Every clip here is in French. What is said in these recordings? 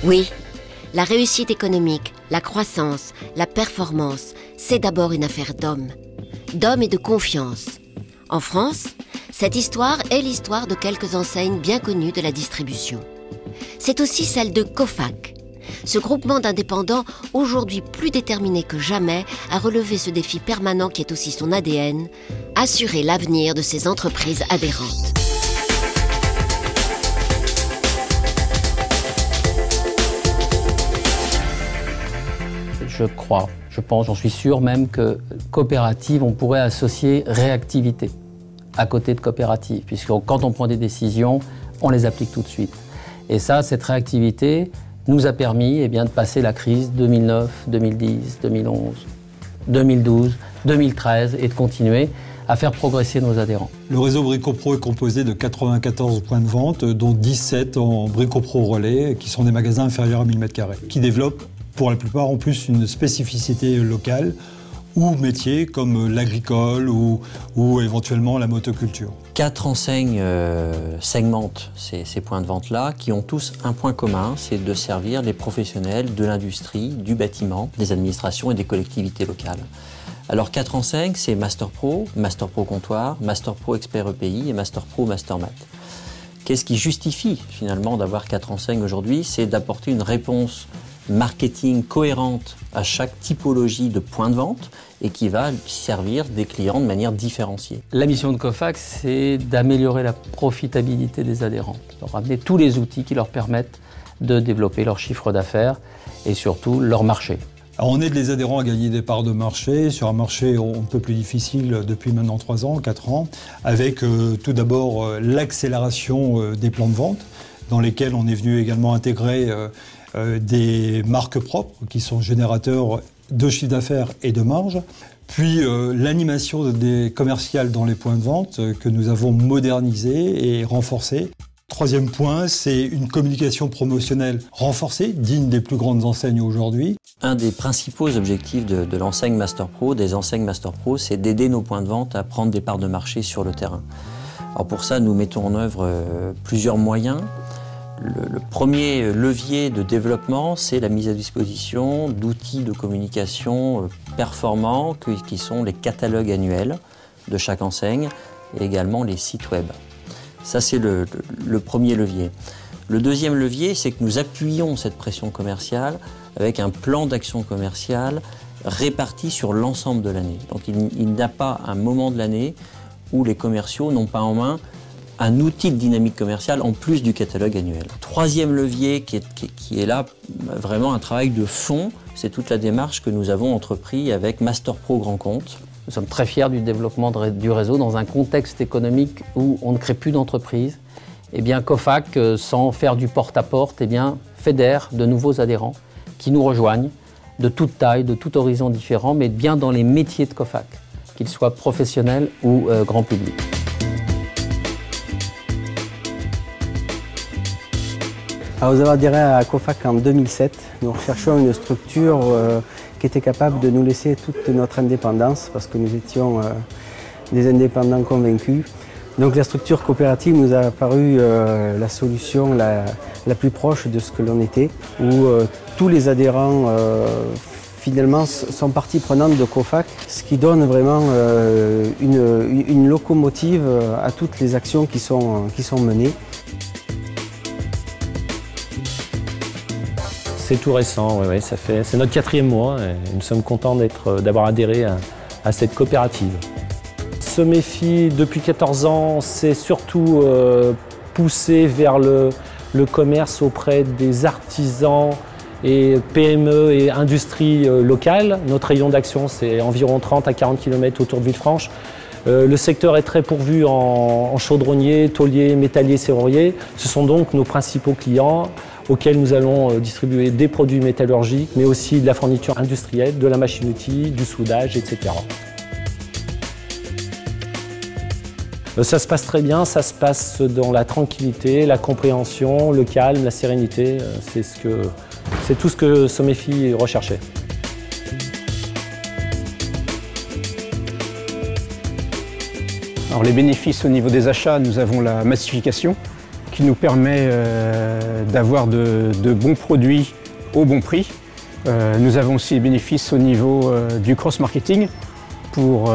Oui, la réussite économique, la croissance, la performance, c'est d'abord une affaire d'hommes. D'hommes et de confiance. En France, cette histoire est l'histoire de quelques enseignes bien connues de la distribution. C'est aussi celle de Cofac, ce groupement d'indépendants aujourd'hui plus déterminé que jamais à relever ce défi permanent qui est aussi son ADN, assurer l'avenir de ses entreprises adhérentes. Je pense, j'en suis sûr même que coopérative, on pourrait associer réactivité à côté de coopérative, puisque quand on prend des décisions, on les applique tout de suite. Et ça, cette réactivité nous a permis de passer la crise 2009, 2010, 2011, 2012, 2013 et de continuer à faire progresser nos adhérents. Le réseau Brico-Pro est composé de 94 points de vente, dont 17 en Brico-Pro relais, qui sont des magasins inférieurs à 1000 m², qui développent pour la plupart en plus une spécificité locale ou métier comme l'agricole ou éventuellement la motoculture. 4 enseignes segmentent ces points de vente-là qui ont tous un point commun, c'est de servir les professionnels de l'industrie, du bâtiment, des administrations et des collectivités locales. Alors 4 enseignes, c'est Master Pro Comptoir, Master Pro Expert EPI et Master Pro Mastermat. Qu'est-ce qui justifie finalement d'avoir 4 enseignes aujourd'hui? C'est d'apporter une réponse marketing cohérente à chaque typologie de point de vente et qui va servir des clients de manière différenciée. La mission de Cofac, c'est d'améliorer la profitabilité des adhérents, de leur amener tous les outils qui leur permettent de développer leur chiffre d'affaires et surtout leur marché. Alors on aide les adhérents à gagner des parts de marché, sur un marché un peu plus difficile depuis maintenant 3 ans, 4 ans, avec tout d'abord l'accélération des plans de vente, dans lesquels on est venu également intégrer des marques propres qui sont générateurs de chiffre d'affaires et de marge, puis l'animation des commerciales dans les points de vente que nous avons modernisé et renforcé. Troisième point, c'est une communication promotionnelle renforcée, digne des plus grandes enseignes aujourd'hui. Un des principaux objectifs de l'enseigne Master Pro, des enseignes Master Pro, c'est d'aider nos points de vente à prendre des parts de marché sur le terrain. Alors pour ça, nous mettons en œuvre plusieurs moyens. Le premier levier de développement, c'est la mise à disposition d'outils de communication performants qui sont les catalogues annuels de chaque enseigne et également les sites web. Ça, c'est le premier levier. Le deuxième levier, c'est que nous appuyons cette pression commerciale avec un plan d'action commerciale réparti sur l'ensemble de l'année. Donc il n'y a pas un moment de l'année où les commerciaux n'ont pas en main un outil de dynamique commerciale en plus du catalogue annuel. Troisième levier qui est là, vraiment un travail de fond, c'est toute la démarche que nous avons entrepris avec Master Pro Grand Compte. Nous sommes très fiers du développement du réseau dans un contexte économique où on ne crée plus d'entreprises. Cofac, sans faire du porte-à-porte, fédère de nouveaux adhérents qui nous rejoignent de toute taille, de tout horizon différent, mais bien dans les métiers de Cofac, qu'ils soient professionnels ou grand public. Alors, nous avons adhéré à Cofac en 2007. Nous recherchions une structure qui était capable de nous laisser toute notre indépendance parce que nous étions des indépendants convaincus. Donc la structure coopérative nous a paru la solution la plus proche de ce que l'on était, où tous les adhérents finalement sont partie prenante de Cofac, ce qui donne vraiment une locomotive à toutes les actions qui sont menées. C'est tout récent, ouais, c'est notre 4e mois et nous sommes contents d'avoir adhéré à cette coopérative. Somefi, depuis 14 ans, c'est surtout poussé vers le commerce auprès des artisans et PME et industries locales. Notre rayon d'action, c'est environ 30 à 40 km autour de Villefranche. Le secteur est très pourvu en chaudronniers, tôliers, métalliers, serruriers. Ce sont donc nos principaux clients auxquels nous allons distribuer des produits métallurgiques, mais aussi de la fourniture industrielle, de la machine-outil, du soudage, etc. Ça se passe très bien, ça se passe dans la tranquillité, la compréhension, le calme, la sérénité. C'est tout ce que Somefi recherchait. Alors les bénéfices au niveau des achats, nous avons la massification qui nous permet d'avoir de bons produits au bon prix. Nous avons aussi des bénéfices au niveau du cross-marketing pour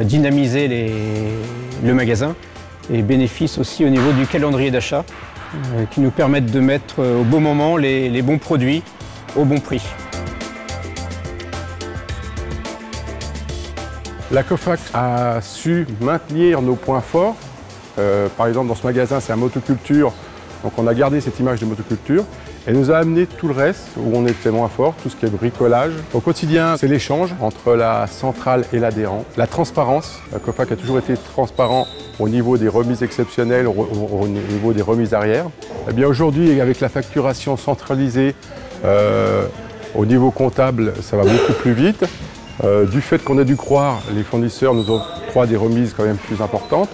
dynamiser le magasin et bénéfices aussi au niveau du calendrier d'achat qui nous permettent de mettre au bon moment les bons produits au bon prix. La Cofac a su maintenir nos points forts. Par exemple, dans ce magasin, c'est un motoculture, donc on a gardé cette image de motoculture. Elle nous a amené tout le reste où on était moins fort, tout ce qui est bricolage. Au quotidien, c'est l'échange entre la centrale et l'adhérent. La transparence, la Cofac a toujours été transparent au niveau des remises exceptionnelles, au niveau des remises arrière. Eh bien aujourd'hui, avec la facturation centralisée, au niveau comptable, ça va beaucoup plus vite. Du fait qu'on a dû croire, les fournisseurs nous octroient des remises quand même plus importantes.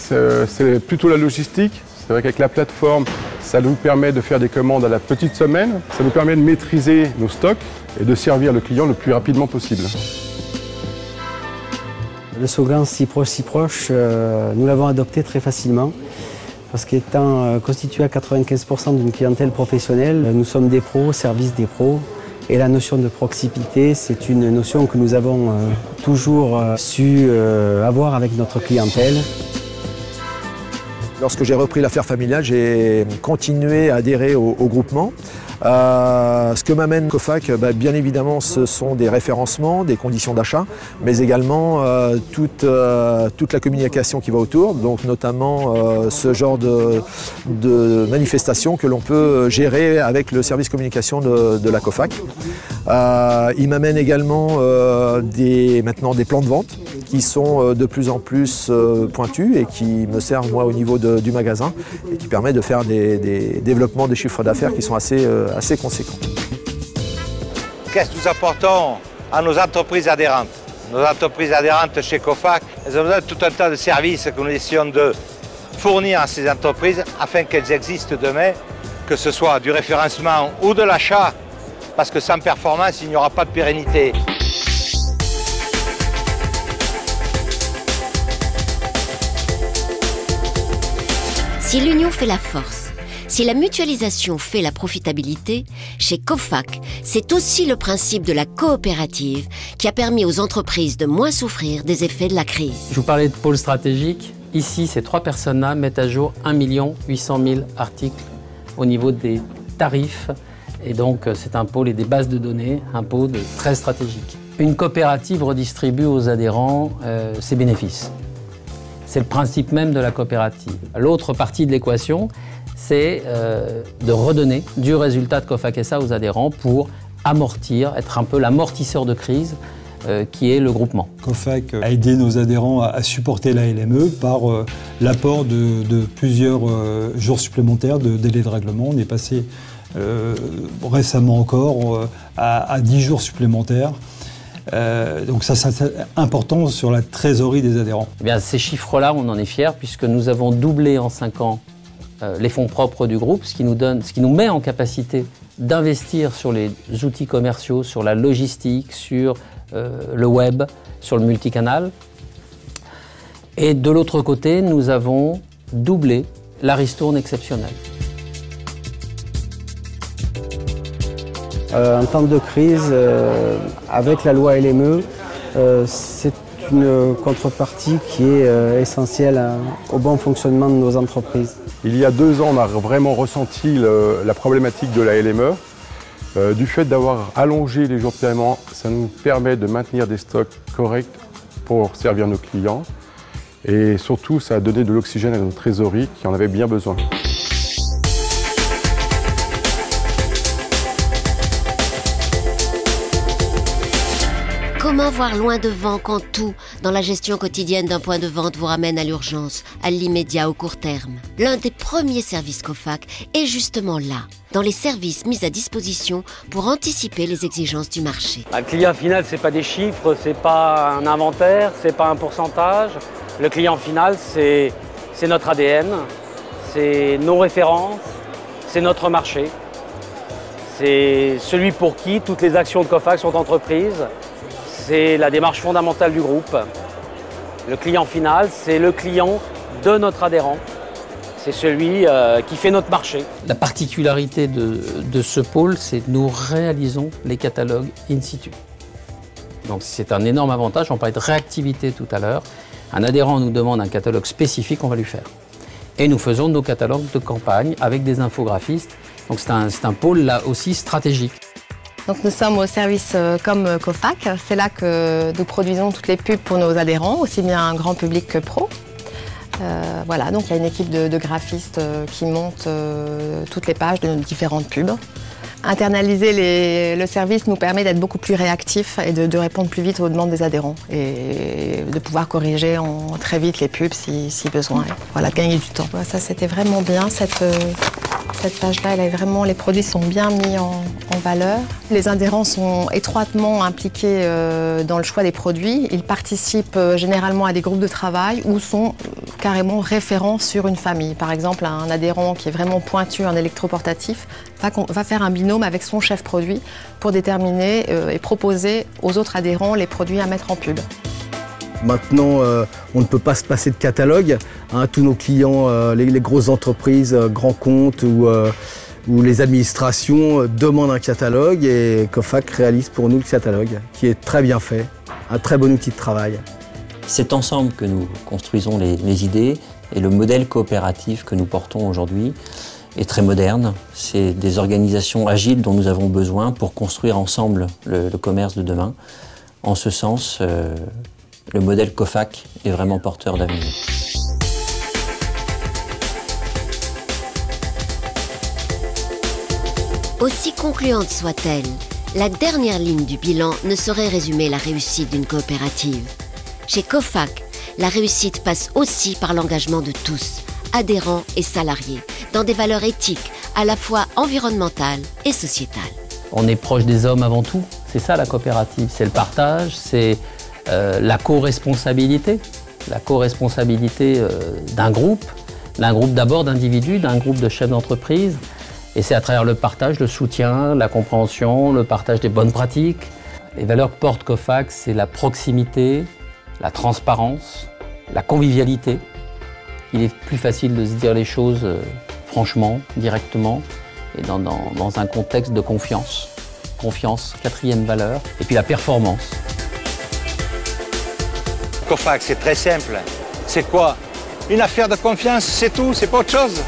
C'est plutôt la logistique. C'est vrai qu'avec la plateforme, ça nous permet de faire des commandes à la petite semaine. Ça nous permet de maîtriser nos stocks et de servir le client le plus rapidement possible. Le slogan si proche, nous l'avons adopté très facilement. Parce qu'étant constitué à 95% d'une clientèle professionnelle, nous sommes des pros au service des pros. Et la notion de proximité, c'est une notion que nous avons toujours su avoir avec notre clientèle. Lorsque j'ai repris l'affaire familiale, j'ai continué à adhérer au groupement. Ce que m'amène Cofac, bien évidemment, ce sont des référencements, des conditions d'achat, mais également toute la communication qui va autour, donc notamment ce genre de manifestations que l'on peut gérer avec le service communication de la Cofac. Il m'amène également maintenant des plans de vente qui sont de plus en plus pointus et qui me servent moi au niveau du magasin et qui permettent de faire des développements des chiffres d'affaires qui sont assez conséquents. Qu'est-ce que nous apportons à nos entreprises adhérentes? Nos entreprises adhérentes chez Cofac, elles ont besoin de tout un tas de services que nous essayons de fournir à ces entreprises afin qu'elles existent demain, que ce soit du référencement ou de l'achat, parce que sans performance, il n'y aura pas de pérennité. Si l'union fait la force, si la mutualisation fait la profitabilité, chez Cofac, c'est aussi le principe de la coopérative qui a permis aux entreprises de moins souffrir des effets de la crise. Je vous parlais de pôle stratégique. Ici, ces 3 personnes-là mettent à jour 1 800 000 articles au niveau des tarifs. Et donc, c'est un pôle et des bases de données, un pôle très stratégique. Une coopérative redistribue aux adhérents ses bénéfices. C'est le principe même de la coopérative. L'autre partie de l'équation, c'est de redonner du résultat de Cofac SA aux adhérents pour amortir, être un peu l'amortisseur de crise qui est le groupement. Cofac a aidé nos adhérents à supporter la LME par l'apport de plusieurs jours supplémentaires de délai de règlement. On est passé récemment encore à 10 jours supplémentaires. Donc ça, c'est important sur la trésorerie des adhérents. Eh bien, ces chiffres-là, on en est fiers puisque nous avons doublé en 5 ans les fonds propres du groupe, ce qui nous met en capacité d'investir sur les outils commerciaux, sur la logistique, sur le web, sur le multicanal. Et de l'autre côté, nous avons doublé la ristourne exceptionnelle. En temps de crise, avec la loi LME, c'est une contrepartie qui est essentielle au bon fonctionnement de nos entreprises. Il y a 2 ans, on a vraiment ressenti la problématique de la LME. Du fait d'avoir allongé les jours de paiement, ça nous permet de maintenir des stocks corrects pour servir nos clients. Et surtout, ça a donné de l'oxygène à nos trésoreries qui en avaient bien besoin. Comment voir loin devant quand tout, dans la gestion quotidienne d'un point de vente, vous ramène à l'urgence, à l'immédiat, au court terme? L'un des premiers services Cofac est justement là, dans les services mis à disposition pour anticiper les exigences du marché. Le client final, c'est pas des chiffres, c'est pas un inventaire, c'est pas un pourcentage. Le client final, c'est notre ADN, c'est nos références, c'est notre marché. C'est celui pour qui toutes les actions de Cofac sont entreprises. C'est la démarche fondamentale du groupe. Le client final, c'est le client de notre adhérent. C'est celui qui fait notre marché. La particularité de ce pôle, c'est que nous réalisons les catalogues in situ. Donc c'est un énorme avantage. On parlait de réactivité tout à l'heure. Un adhérent nous demande un catalogue spécifique, on va lui faire. Et nous faisons nos catalogues de campagne avec des infographistes. Donc c'est un pôle là aussi stratégique. Donc nous sommes au service comme Cofac. C'est là que nous produisons toutes les pubs pour nos adhérents, aussi bien grand public que pro. Voilà, donc il y a une équipe de graphistes qui monte toutes les pages de nos différentes pubs. Internaliser le service nous permet d'être beaucoup plus réactifs et de répondre plus vite aux demandes des adhérents et de pouvoir corriger très vite les pubs si besoin. Voilà, de gagner du temps. Ça, c'était vraiment bien. Cette page-là, les produits sont bien mis en valeur. Les adhérents sont étroitement impliqués dans le choix des produits. Ils participent généralement à des groupes de travail ou sont carrément référents sur une famille. Par exemple, un adhérent qui est vraiment pointu en électroportatif va faire un binôme avec son chef produit pour déterminer et proposer aux autres adhérents les produits à mettre en pub. Maintenant, on ne peut pas se passer de catalogue. Tous nos clients, les grosses entreprises, grands comptes ou les administrations demandent un catalogue et Cofac réalise pour nous le catalogue, qui est très bien fait, un très bon outil de travail. C'est ensemble que nous construisons les idées et le modèle coopératif que nous portons aujourd'hui est très moderne. C'est des organisations agiles dont nous avons besoin pour construire ensemble le commerce de demain. En ce sens, le modèle Cofac est vraiment porteur d'avenir. Aussi concluante soit-elle, la dernière ligne du bilan ne saurait résumer la réussite d'une coopérative. Chez Cofac, la réussite passe aussi par l'engagement de tous, adhérents et salariés, dans des valeurs éthiques, à la fois environnementales et sociétales. On est proche des hommes avant tout, c'est ça la coopérative, c'est le partage, c'est la co-responsabilité d'un groupe d'abord d'individus, d'un groupe de chefs d'entreprise. Et c'est à travers le partage, le soutien, la compréhension, le partage des bonnes pratiques. Les valeurs que porte Cofac, c'est la proximité, la transparence, la convivialité. Il est plus facile de se dire les choses franchement, directement, et dans un contexte de confiance. Confiance, quatrième valeur. Et puis la performance. Cofac, c'est très simple. C'est quoi? Une affaire de confiance, c'est tout, c'est pas autre chose.